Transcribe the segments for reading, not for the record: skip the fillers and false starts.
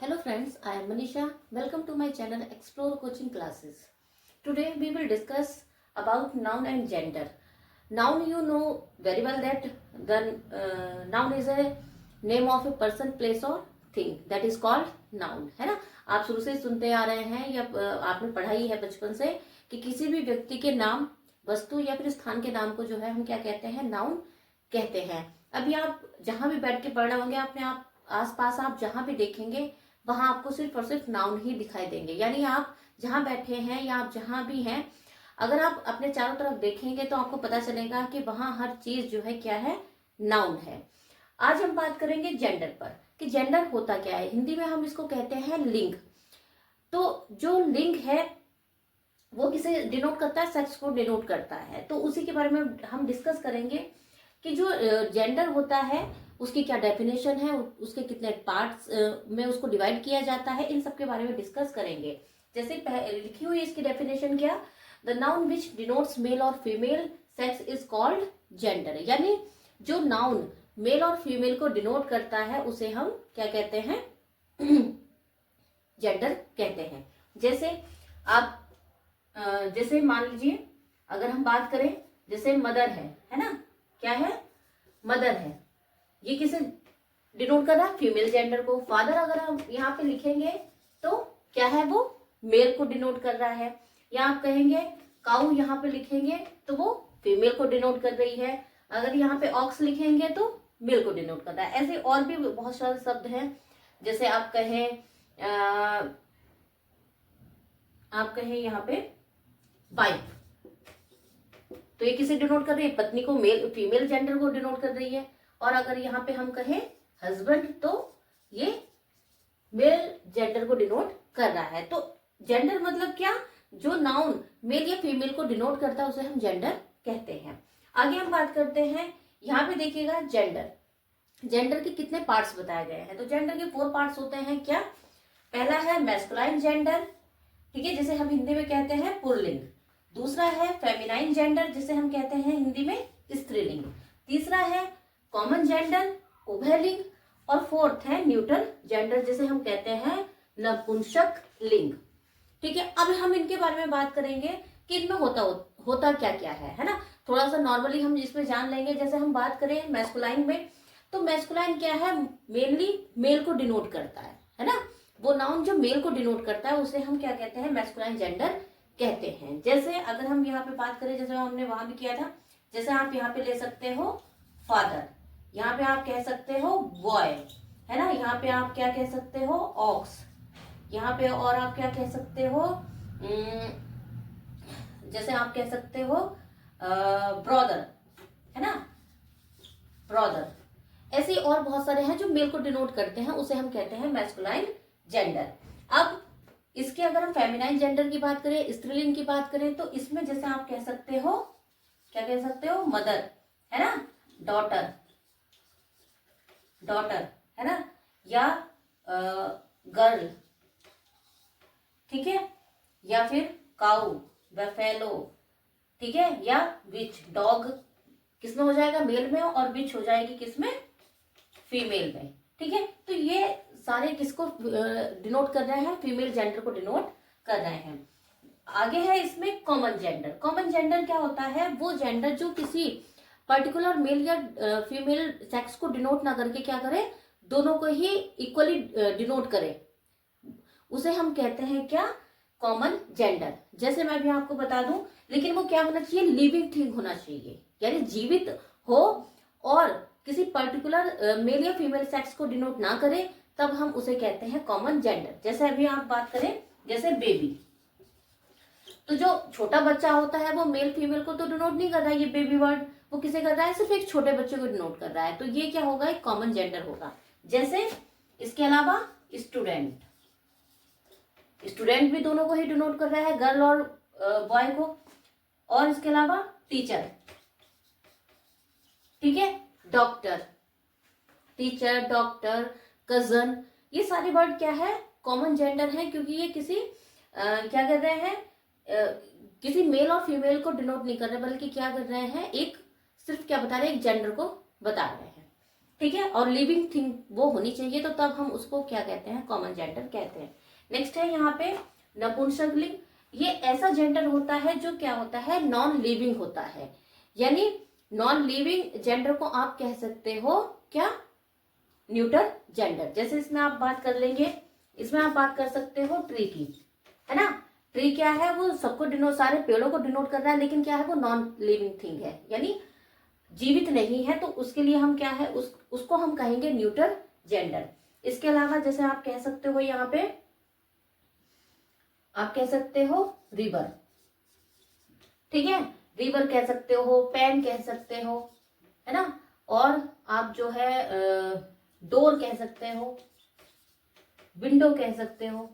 Hello friends, I am Manisha. Welcome to my channel Explore Coaching Classes. Today we will discuss about noun and gender. Noun, you know very well that the noun is a name of a person, place or thing, that is called noun, है ना। आप शुरू से सुनते आ रहे हैं या आपने पढ़ाई है बचपन से कि किसी भी व्यक्ति के नाम, वस्तु या फिर स्थान के नाम को जो है हम क्या कहते हैं, नाउन कहते हैं। अभी आप जहां भी बैठ के पढ़ रहे होंगे, अपने आप आसपास आप जहां भी देखेंगे वहां आपको सिर्फ और सिर्फ नाउन ही दिखाई देंगे। यानी आप जहां बैठे हैं या आप जहां भी हैं, अगर आप अपने चारों तरफ देखेंगे तो आपको पता चलेगा कि वहां हर चीज जो है क्या है, नाउन है। आज हम बात करेंगे जेंडर पर कि जेंडर होता क्या है। हिंदी में हम इसको कहते हैं लिंग। तो जो लिंग है वो किसे डिनोट करता है, सेक्स को डिनोट करता है। तो उसी के बारे में हम डिस्कस करेंगे कि जो जेंडर होता है उसकी क्या डेफिनेशन है, उसके कितने पार्ट्स में उसको डिवाइड किया जाता है, इन सब के बारे में डिस्कस करेंगे। जैसे लिखी हुई इसकी डेफिनेशन क्या, the noun which denotes male और female sex is called gender. यानी जो नाउन मेल और फीमेल को डिनोट करता है उसे हम क्या कहते हैं, जेंडर कहते हैं। जैसे आप जैसे मान लीजिए अगर हम बात करें, जैसे मदर है ना, क्या है, मदर है, ये किसे डिनोट कर रहा है, फीमेल जेंडर को। फादर अगर हम यहाँ पे लिखेंगे तो क्या है, वो मेल को डिनोट कर रहा है। या आप कहेंगे काऊ, यहाँ पे लिखेंगे तो वो फीमेल को डिनोट कर रही है। अगर यहाँ पे ऑक्स लिखेंगे तो मेल को डिनोट कर रहा है। ऐसे और भी बहुत सारे शब्द हैं। जैसे आप कहें यहाँ पे वाइफ, तो ये किसे डिनोट कर रही है, पत्नी को, मेल फीमेल जेंडर को डिनोट कर रही है। और अगर यहाँ पे हम कहें हस्बैंड तो ये मेल जेंडर को डिनोट कर रहा है। तो जेंडर मतलब क्या, जो नाउन मेल या फीमेल को डिनोट करता है उसे हम जेंडर कहते हैं। आगे हम बात करते हैं, यहाँ पे देखिएगा जेंडर, जेंडर के कितने पार्ट्स बताए गए हैं। तो जेंडर के 4 पार्ट्स होते हैं। क्या, पहला है मैस्कुलाइन जेंडर, ठीक है, जिसे हम हिंदी में कहते हैं पुल्लिंग। दूसरा है फेमिनाइन जेंडर, जिसे हम कहते हैं हिंदी में स्त्रीलिंग। तीसरा है कॉमन जेंडर, उभयलिंग। और फोर्थ है न्यूट्रल जेंडर, जिसे हम कहते हैं नपुंसक लिंग। ठीक है, अब हम इनके बारे में बात करेंगे कि इनमें होता क्या क्या है ना। थोड़ा सा नॉर्मली हम इसमें जान लेंगे। जैसे हम बात करें मैस्कुलाइन में, तो मैस्कुलाइन क्या है, मेनली मेल को डिनोट करता है ना। वो नाउन जो मेल को डिनोट करता है उसे हम क्या कहते हैं, मैस्कुलाइन जेंडर कहते हैं। जैसे अगर हम यहाँ पे बात करें, जैसे हमने वहां भी किया था, जैसे आप यहाँ पे ले सकते हो फादर, यहाँ पे आप कह सकते हो बॉय, है ना। यहाँ पे आप क्या कह सकते हो, ऑक्स। यहाँ पे और आप क्या कह सकते हो, जैसे आप कह सकते हो ब्रदर, है ना, ब्रदर। ऐसे और बहुत सारे हैं जो मेल को डिनोट करते हैं, उसे हम कहते हैं मैस्कुलाइन जेंडर। अब इसके अगर हम फेमिनाइन जेंडर की बात करें, स्त्रीलिंग की बात करें, तो इसमें जैसे आप कह सकते हो, क्या कह सकते हो, मदर, है ना, डॉटर, डॉटर, है ना, या गर्ल, ठीक है, या फिर काऊ, बफेलो, ठीक है, या विच, डॉग किसमें हो जाएगा, मेल में, और विच हो जाएगी किसमें, फीमेल में। ठीक है, तो ये सारे किसको डिनोट कर रहे हैं, फीमेल जेंडर को डिनोट कर रहे हैं। आगे है इसमें कॉमन जेंडर। कॉमन जेंडर क्या होता है, वो जेंडर जो किसी पर्टिकुलर मेल या फीमेल सेक्स को डिनोट ना करके क्या करे, दोनों को ही इक्वली डिनोट करे, उसे हम कहते हैं क्या, कॉमन जेंडर। जैसे मैं भी आपको बता दूं, लेकिन वो क्या होना चाहिए, लिविंग थिंग होना चाहिए, यानी जीवित हो और किसी पर्टिकुलर मेल या फीमेल सेक्स को डिनोट ना करे, तब हम उसे कहते हैं कॉमन जेंडर। जैसे अभी आप बात करें, जैसे बेबी, तो जो छोटा बच्चा होता है वो मेल फीमेल को तो डिनोट नहीं कर रहा है, ये बेबी वर्ड वो किसे कर रहा है, सिर्फ एक छोटे बच्चे को डिनोट कर रहा है। तो ये क्या होगा, एक कॉमन जेंडर होगा। जैसे इसके अलावा स्टूडेंट, स्टूडेंट भी दोनों को ही डिनोट कर रहा है, गर्ल और बॉय को। और इसके अलावा टीचर, ठीक है, डॉक्टर, टीचर, डॉक्टर, कजन, ये सारे वर्ड क्या है, कॉमन जेंडर है, क्योंकि ये किसी क्या कर रहे हैं, किसी मेल और फीमेल को डिनोट नहीं कर रहे, बल्कि क्या कर रहे हैं, एक सिर्फ क्या बता रहे हैं, एक जेंडर को बता रहे हैं। ठीक है, और लिविंग थिंग वो होनी चाहिए, तो तब हम उसको क्या कहते हैं, कॉमन जेंडर कहते हैं। नेक्स्ट है यहाँ पे नपुंसकलिंग। ये ऐसा जेंडर होता है जो क्या होता है, नॉन लिविंग होता है, यानी नॉन लिविंग जेंडर को आप कह सकते हो क्या, न्यूटर जेंडर। जैसे इसमें आप बात कर लेंगे, इसमें आप बात कर सकते हो ट्री की, है ना। ट्री क्या है, वो सबको डिनोट, सारे पेड़ों को डिनोट कर रहा है, लेकिन क्या है, वो नॉन लिविंग थिंग है, यानी जीवित नहीं है, तो उसके लिए हम क्या है, उसको हम कहेंगे न्यूटर जेंडर। इसके अलावा जैसे आप कह सकते हो यहाँ पे, आप कह सकते हो रिवर, ठीक है, रिवर कह सकते हो, पेन कह सकते हो, है ना। और आप जो है डोर कह सकते हो, विंडो कह सकते हो,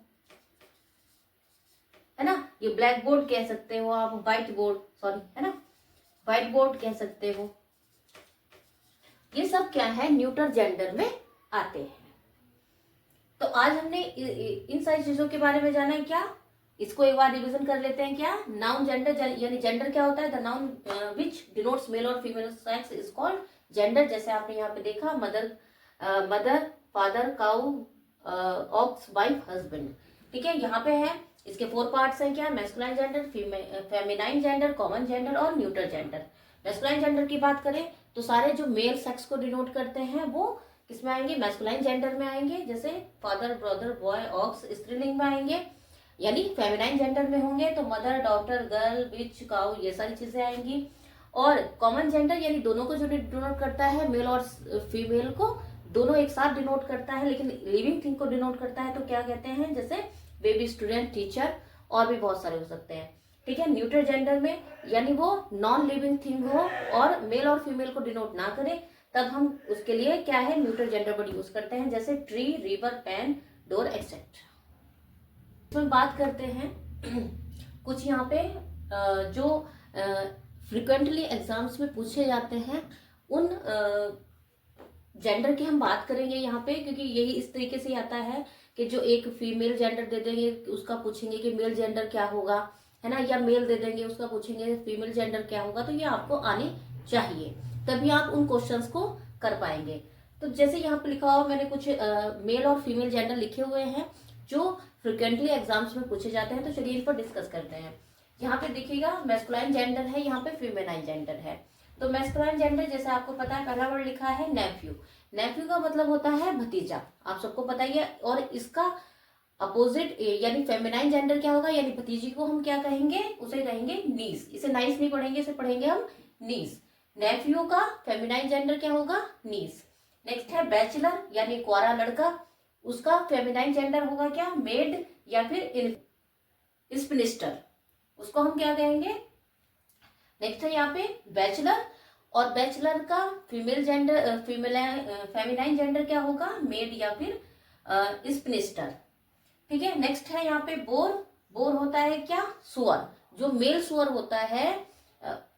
है ना। ये ब्लैक बोर्ड कह सकते हो आप, व्हाइट बोर्ड, सॉरी, है ना, व्हाइट बोर्ड कह सकते हो। ये सब क्या है, न्यूटर जेंडर में आते हैं। तो आज हमने इन सारी चीजों के बारे में जाना है। क्या, इसको एक बार रिवीजन कर लेते हैं। क्या, नाउन जेंडर, यानी जेंडर क्या होता है, the noun which denotes male और female sex is called gender. जैसे आपने यहाँ पे देखा, mother, father, cow, ox, wife, husband, ठीक है। यहाँ पे है, इसके 4 पार्ट्स हैं। क्या, masculine gender, feminine gender, common gender और न्यूटर जेंडर। मैस्कुलाइन जेंडर की बात करें तो सारे जो मेल सेक्स को डिनोट करते हैं वो किसमें आएंगे, मैस्कुलाइन जेंडर में आएंगे। जैसे फादर, ब्रदर, बॉय, ऑक्स स्त्रीलिंग में आएंगे। यानी फेमिनाइन जेंडर में होंगे तो मदर, डॉटर, गर्ल, विच, काउ, ये सारी चीजें आएंगी। और कॉमन जेंडर यानी दोनों को जो डिनोट करता है, मेल और फीमेल को दोनों एक साथ डिनोट करता है, लेकिन लिविंग थिंग को डिनोट करता है तो क्या कहते हैं, जैसे बेबी, स्टूडेंट, टीचर, और भी बहुत सारे हो सकते हैं, ठीक है। न्यूट्रल जेंडर में यानी वो नॉन लिविंग थिंग हो और मेल और फीमेल को डिनोट ना करे, तब हम उसके लिए क्या है, न्यूट्रल जेंडर वर्ड यूज करते हैं, जैसे tree, river, pen, door, etcetera. तो बात करते हैं कुछ यहाँ पे जो फ्रिक्वेंटली एग्जाम्स में पूछे जाते हैं उन जेंडर की हम बात करेंगे यहाँ पे, क्योंकि यही इस तरीके से आता है कि जो एक फीमेल जेंडर दे देंगे उसका पूछेंगे कि मेल जेंडर क्या होगा, है ना, या मेल दे देंगे उसका पूछेंगे फीमेल जेंडर क्या होगा। तो ये आपको आनी चाहिए, तभी आप उन क्वेश्चंस को कर पाएंगे। तो जैसे यहाँ पे लिखा हुआ, मैंने कुछ मेल और फीमेल जेंडर लिखे हुए हैं जो फ्रिक्वेंटली एग्जाम्स में पूछे जाते हैं, तो चलिए इन पर डिस्कस करते हैं। यहाँ पे देखिएगा मैस्कुलाइन जेंडर है, यहाँ पे फीमेनाइन जेंडर है। तो मैस्कुलाइन जेंडर जैसे आपको पता है, पहला वर्ड लिखा है नेफ्यू। नेफ्यू का मतलब होता है भतीजा, आप सबको पता ही है। और इसका अपोजिट यानी फेमिनाइन जेंडर क्या होगा, यानी भतीजी को हम क्या कहेंगे, उसे कहेंगे नीस। इसे नाइस नहीं पढ़ेंगे, इसे पढ़ेंगे हम नीस। नेफ्यू का फेमिनाइन जेंडर क्या होगा, नीस। नेक्स्ट है बैचलर यानी कुंवारा लड़का, उसका फेमिनाइन जेंडर होगा क्या, मेड या फिर स्पिनिस्टर, उसको हम क्या कहेंगे। नेक्स्ट है यहाँ पे बैचलर, और बैचलर का फीमेल जेंडर, फेमिनाइन जेंडर क्या होगा, मेड या फिर स्पिनिस्टर, ठीक है। नेक्स्ट है यहाँ पे बोर। बोर होता है क्या, सुअर। जो मेल सुअर होता है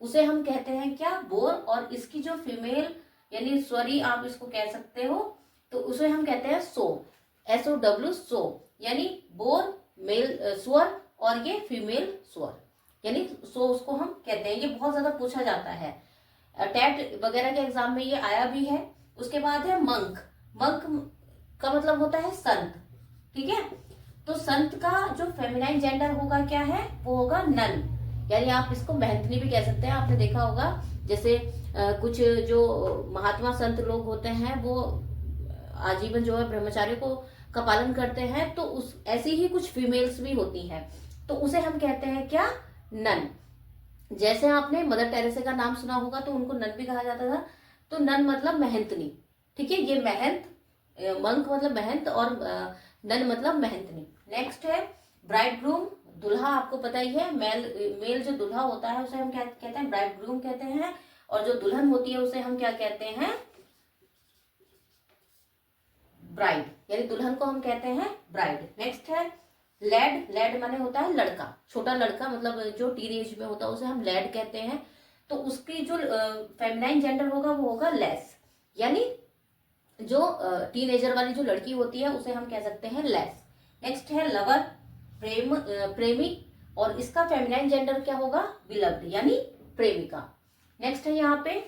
उसे हम कहते हैं क्या, बोर। और इसकी जो फीमेल यानी स्वरी आप इसको कह सकते हो, तो उसे हम कहते हैं सो, SOW, सो। यानी बोर मेल सुअर और ये फीमेल सुअर, यानी सो उसको हम कहते हैं। ये बहुत ज्यादा पूछा जाता है, टेट वगैरह के एग्जाम में ये आया भी है। उसके बाद है मंक। मंक का मतलब होता है संत, ठीक है। तो संत का जो फेमिनाइन जेंडर होगा क्या है, वो होगा नन, यानी आप इसको मेहंतनी भी कह सकते हैं। आपने देखा होगा जैसे कुछ जो महात्मा संत लोग होते हैं वो आजीवन जो है ब्रह्मचार्य का पालन करते हैं, तो उस ऐसी ही कुछ फीमेल्स भी होती हैं, तो उसे हम कहते हैं क्या, नन। जैसे आपने मदर टेरेसा का नाम सुना होगा तो उनको नन भी कहा जाता था। तो नन मतलब मेहंतनी, ठीक है। ये मेहंत, मंक मतलब मेहंत, और नन मतलब मेहंतनी। नेक्स्ट है ब्राइड ग्रूम, दुल्हा। आपको पता ही है, मेल जो दुल्हा होता है उसे हम क्या कहते हैं, ब्राइड ग्रूम कहते हैं। और जो दुल्हन होती है उसे हम क्या कहते हैं, ब्राइड, यानी दुल्हन को हम कहते हैं ब्राइड। नेक्स्ट है लैड। लैड माने होता है लड़का, छोटा लड़का, मतलब जो टीन एज में होता है उसे हम लैड कहते हैं। तो उसकी जो फेमिनाइन जेंडर होगा वो होगा लेस, यानी जो टीनेजर वाली जो लड़की होती है उसे हम कह सकते हैं लेस। नेक्स्ट है लवर, प्रेमी, और इसका फेमिनाइन जेंडर क्या होगा, बिलव्ड, यानी प्रेमिका। नेक्स्ट है यहाँ पे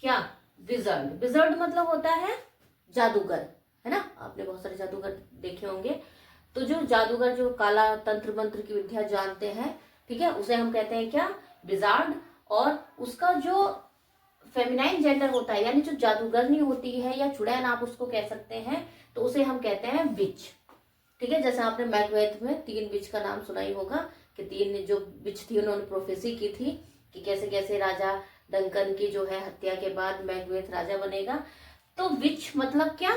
क्या, विजर्ड। विजर्ड मतलब होता है जादूगर, है ना, आपने बहुत सारे जादूगर देखे होंगे। तो जो जादूगर जो काला तंत्र मंत्र की विद्या जानते हैं, ठीक है, उसे हम कहते हैं क्या, विजार्ड। और उसका जो फेमिनाइन जेंडर होता है, यानी जो जादूगरनी होती है या चुड़ैल आप उसको कह सकते हैं, तो उसे हम कहते हैं विच। ठीक है, जैसे आपने मैकबेथ में 3 विच का नाम सुना ही होगा कि 3 जो विच थी उन्होंने प्रोफेसी की थी कि कैसे कैसे राजा डंकन की जो है हत्या के बाद मैकबेथ राजा बनेगा। तो विच मतलब क्या,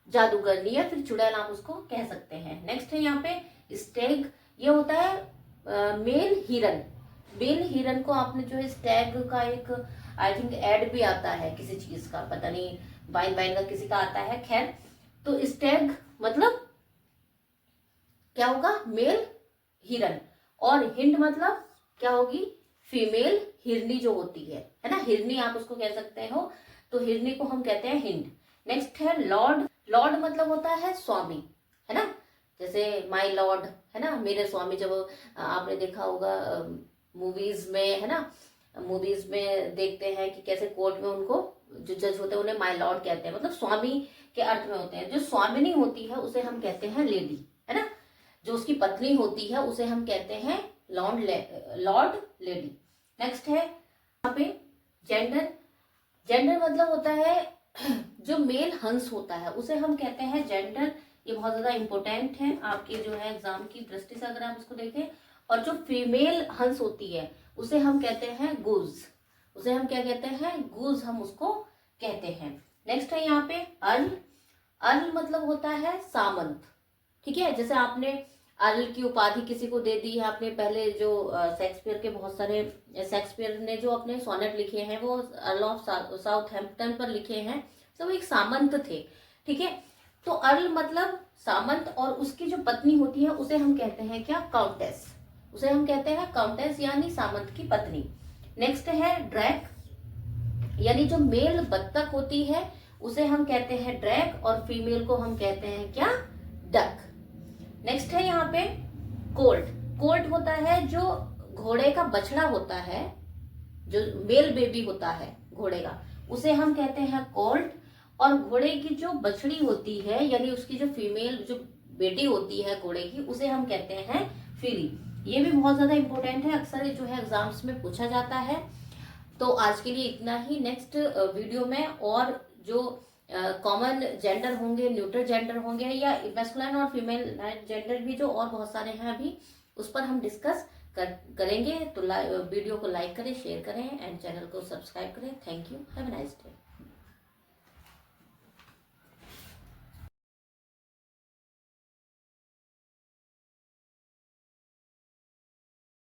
जादूगरनी या फिर चुड़ैल आप उसको कह सकते हैं। नेक्स्ट है यहाँ पे स्टेग, ये होता है मेल हिरन। मेल हिरन को आपने जो है स्टैग का एक आई थिंक एड भी आता है किसी चीज का, पता नहीं वाइन वाइन का किसी का आता है, खैर। तो स्टैग मतलब क्या होगा, मेल हिरन। और हिंड मतलब क्या होगी, फीमेल हिरनी जो होती है ना, हिरनी आप उसको कह सकते हो, तो हिरनी को हम कहते हैं हिंड। नेक्स्ट है लॉर्ड। लॉर्ड मतलब होता है स्वामी, है ना, जैसे माय लॉर्ड, है ना, मेरे स्वामी। जब आपने देखा होगा मूवीज में, है ना, मूवीज में देखते हैं कि कैसे कोर्ट में उनको जो जज होते हैं उन्हें माय लॉर्ड कहते हैं, मतलब स्वामी के अर्थ में होते हैं। जो स्वामिनी होती है उसे हम कहते हैं लेडी, है ना, जो उसकी पत्नी होती है उसे हम कहते हैं लॉर्ड लेडी। नेक्स्ट है यहाँ पे जेंडर। जेंडर मतलब होता है जो मेल हंस होता है उसे हम कहते हैं जेंडर। ये बहुत ज्यादा इंपॉर्टेंट है आपके जो है एग्जाम की दृष्टि से अगर आप इसको देखें। और जो फीमेल हंस होती है उसे हम कहते हैं गूज। उसे हम क्या कहते हैं, गूज हम उसको कहते हैं। नेक्स्ट है यहाँ पे अर्ल। अर्ल मतलब होता है सामंत। ठीक है, जैसे आपने अर्ल की उपाधि किसी को दे दी है, आपने पहले जो शेक्सपियर के बहुत सारे, शेक्सपियर ने जो अपने सोनेट लिखे हैं वो अर्ल ऑफ साउथहैम्पटन पर लिखे हैं, तो वो एक सामंत थे। ठीक है, तो अर्ल मतलब सामंत, और उसकी जो पत्नी होती है उसे हम कहते हैं क्या, काउंटेस। उसे हम कहते हैं काउंटेस यानी सामंत की पत्नी। नेक्स्ट है ड्रैक, यानी जो मेल बत्तख होती है उसे हम कहते हैं ड्रैक, और फीमेल को हम कहते हैं क्या, डक। नेक्स्ट है यहाँ पे कोल्ट। कोल्ट होता है जो घोड़े का बछड़ा होता है, जो मेल बेबी होता है घोड़े का, उसे हम कहते हैं कोल्ट। और घोड़े की जो बछड़ी होती है यानी उसकी जो फीमेल जो बेटी होती है घोड़े की, उसे हम कहते हैं फिली। ये भी बहुत ज्यादा इंपॉर्टेंट है, अक्सर जो है एग्जाम्स में पूछा जाता है। तो आज के लिए इतना ही। नेक्स्ट वीडियो में और जो कॉमन जेंडर होंगे, न्यूट्रल जेंडर होंगे, या मैस्कुलाइन और फीमेल जेंडर भी जो और बहुत सारे हैं अभी, उस पर हम डिस्कस करेंगे। तो वीडियो को लाइक करें, शेयर करें एंड चैनल को सब्सक्राइब करें। Thank you, have a nice day.